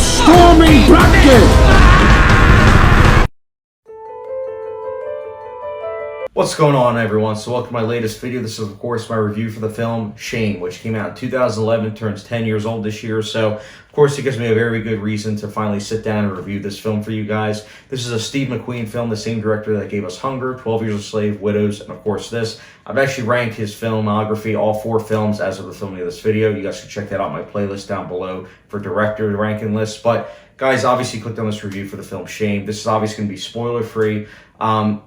storming bracket! What's going on, everyone? So welcome to my latest video. This is, of course, my review for the film Shame, which came out in 2011, turns 10 years old this year. So, of course, it gives me a very good reason to finally sit down and review this film for you guys. This is a Steve McQueen film, the same director that gave us Hunger, 12 Years a Slave, Widows, and, of course, this. I've actually ranked his filmography, all 4 films, as of the filming of this video. You guys can check that out in my playlist down below for director ranking lists. But, guys, obviously clicked on this review for the film Shame. This is obviously going to be spoiler-free.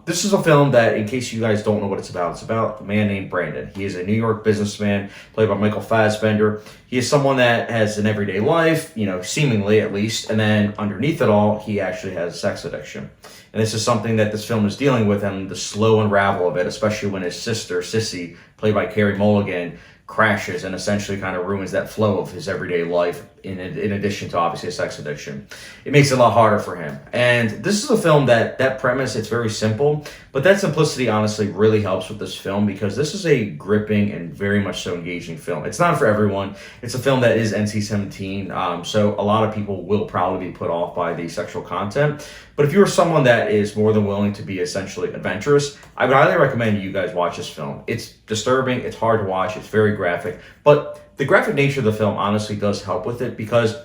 This is a film that, in case you guys don't know what it's about a man named Brandon. He is a New York businessman, played by Michael Fassbender. He is someone that has an everyday life, seemingly at least, and then underneath it all, he actually has sex addiction. And this is something that this film is dealing with, and the slow unravel of it, especially when his sister, Sissy, played by Carey Mulligan, crashes and essentially kind of ruins that flow of his everyday life in addition to obviously a sex addiction. It makes it a lot harder for him. And this is a film that premise, it's very simple, but that simplicity honestly really helps with this film because this is a gripping and very much so engaging film. It's not for everyone. It's a film that is NC-17, so a lot of people will probably be put off by the sexual content. But if you're someone that is more than willing to be essentially adventurous, I would highly recommend you guys watch this film. It's disturbing, it's hard to watch, it's very graphic, but the graphic nature of the film honestly does help with it because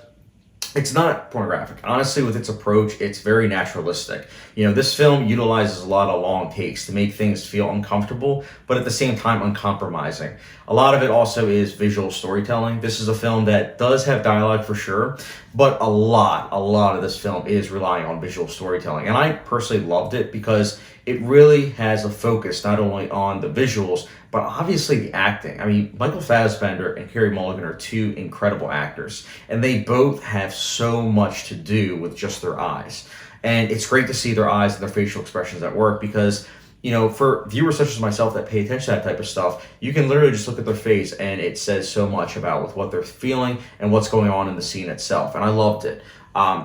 it's not pornographic. Honestly, with its approach, it's very naturalistic. This film utilizes a lot of long takes to make things feel uncomfortable, but at the same time uncompromising. A lot of it also is visual storytelling. This is a film that does have dialogue for sure, but a lot of this film is relying on visual storytelling. And I personally loved it because it really has a focus not only on the visuals, but obviously the acting. I mean, Michael Fassbender and Carey Mulligan are 2 incredible actors, and they both have so much to do with just their eyes. And it's great to see their eyes and their facial expressions at work because, for viewers such as myself that pay attention to that type of stuff, you can literally just look at their face and it says so much about with what they're feeling and what's going on in the scene itself. And I loved it.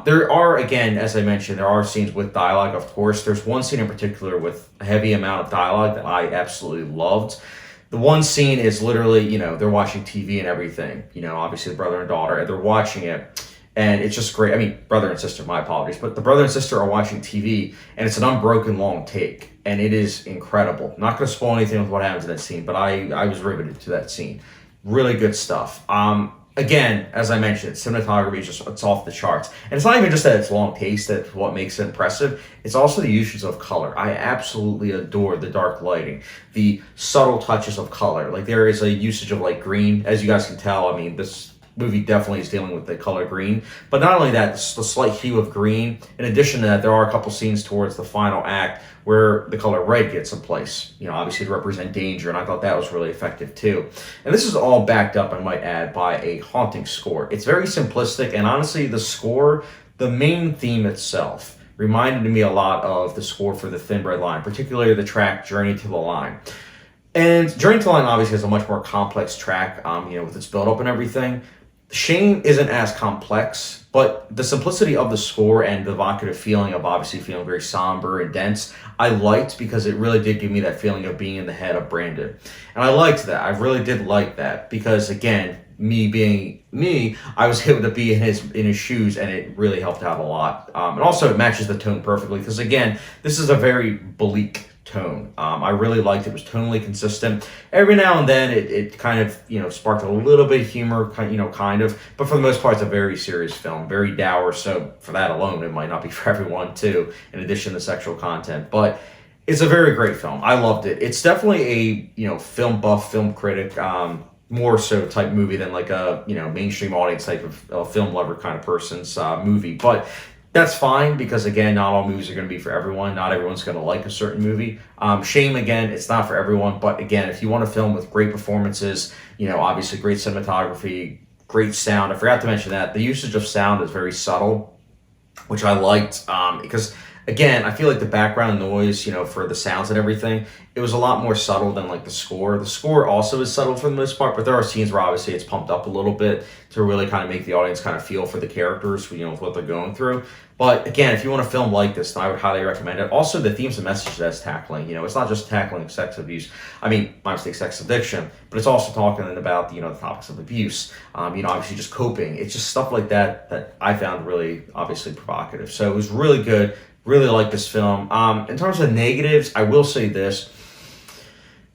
There are, again, as I mentioned, there are scenes with dialogue, of course. There's one scene in particular with a heavy amount of dialogue that I absolutely loved. The one scene is literally, they're watching TV and everything, obviously the brother and daughter, and they're watching it. And it's just great. I mean, brother and sister, my apologies. But the brother and sister are watching TV, and it's an unbroken long take. And it is incredible. Not going to spoil anything with what happens in that scene, but I was riveted to that scene. Really good stuff. Again, as I mentioned, cinematography is it's off the charts. And it's not even just that it's long takes that's what makes it impressive. It's also the usage of color. I absolutely adore the dark lighting, the subtle touches of color. Like there is a usage of like green, as you guys can tell. I mean, this movie definitely is dealing with the color green. But not only that, the slight hue of green. In addition to that, there are a couple scenes towards the final act where the color red gets in place, obviously to represent danger, and I thought that was really effective too. And this is all backed up, I might add, by a haunting score. It's very simplistic, and honestly, the score, the main theme itself, reminded me a lot of the score for The Thin Red Line, particularly the track Journey to the Line. And Journey to the Line obviously has a much more complex track, with its build-up and everything. Shame isn't as complex, but the simplicity of the score and the evocative feeling of obviously feeling very somber and dense, I liked because it really did give me that feeling of being in the head of Brandon. And I liked that. I really did like that because, again, me being me, I was able to be in his shoes, and it really helped out a lot. And also it matches the tone perfectly because, again, this is a very bleak tone. I really liked it. It was tonally consistent. Every now and then it kind of, sparked a little bit of humor, kind of, but for the most part, it's a very serious film, very dour. So for that alone, it might not be for everyone too, in addition to sexual content, but it's a very great film. I loved it. It's definitely a, film buff, film critic, more so type movie than like a, mainstream audience type of film lover kind of person's movie, but that's fine because, again, not all movies are going to be for everyone. Not everyone's going to like a certain movie. Shame, again, it's not for everyone. But, again, if you want a film with great performances, obviously great cinematography, great sound. I forgot to mention that. The usage of sound is very subtle, which I liked because, again, I feel like the background noise, for the sounds and everything, it was a lot more subtle than like the score. The score also is subtle for the most part, but there are scenes where obviously it's pumped up a little bit to really kind of make the audience kind of feel for the characters, with what they're going through. But again, if you want a film like this, then I would highly recommend it. Also, the themes and message that's tackling, it's not just tackling sex abuse. I mean, my mistake, sex addiction, but it's also talking about, the topics of abuse, obviously just coping. It's just stuff like that I found really obviously provocative. So it was really good. Really like this film. In terms of negatives, I will say this.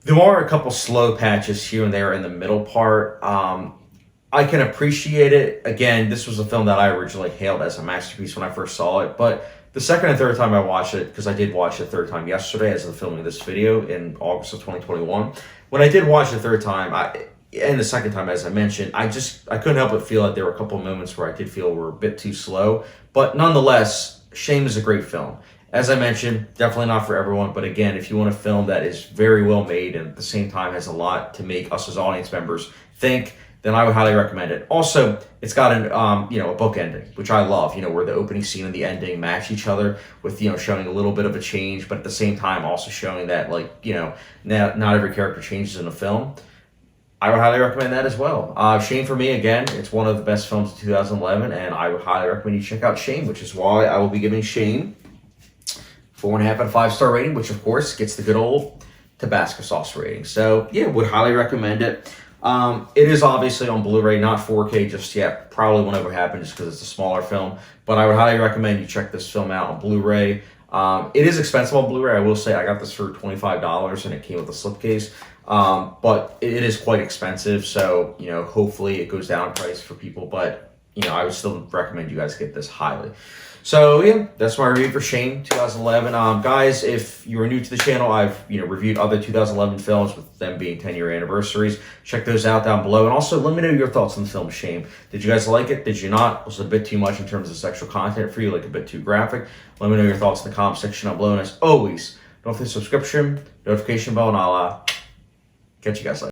There are a couple slow patches here and there in the middle part. I can appreciate it. Again, this was a film that I originally hailed as a masterpiece when I first saw it, but the second and third time I watched it, because I did watch it a third time yesterday as of filming this video in August of 2021, when I did watch it the third time, and the second time, as I mentioned, I couldn't help but feel that there were a couple of moments where I did feel were a bit too slow, but nonetheless, Shame is a great film. As I mentioned, definitely not for everyone, but again, if you want a film that is very well made and at the same time has a lot to make us as audience members think, then I would highly recommend it. Also, it's got a book ending, which I love, where the opening scene and the ending match each other with, showing a little bit of a change, but at the same time also showing that, not every character changes in a film. I would highly recommend that as well. Shame for me, again, it's one of the best films of 2011, and I would highly recommend you check out Shame, which is why I will be giving Shame 4.5 out of 5-star rating, which of course gets the good old Tabasco sauce rating. So yeah, would highly recommend it. It is obviously on Blu-ray, not 4K just yet. Probably won't ever happen just because it's a smaller film, but I would highly recommend you check this film out on Blu-ray. It is expensive on Blu-ray. I will say I got this for $25 and it came with a slipcase. But it is quite expensive, so hopefully it goes down in price for people, but I would still recommend you guys get this highly. So yeah, that's my review for Shame 2011. Guys, if you are new to the channel, I've reviewed other 2011 films with them being 10-year anniversaries. Check those out down below, and also let me know your thoughts on the film Shame. Did you guys like it? Did you not? Was it a bit too much in terms of sexual content for you, like a bit too graphic? Let me know your thoughts in the comment section down below, and as always, don't forget the subscription, notification bell, and I'll catch you guys later.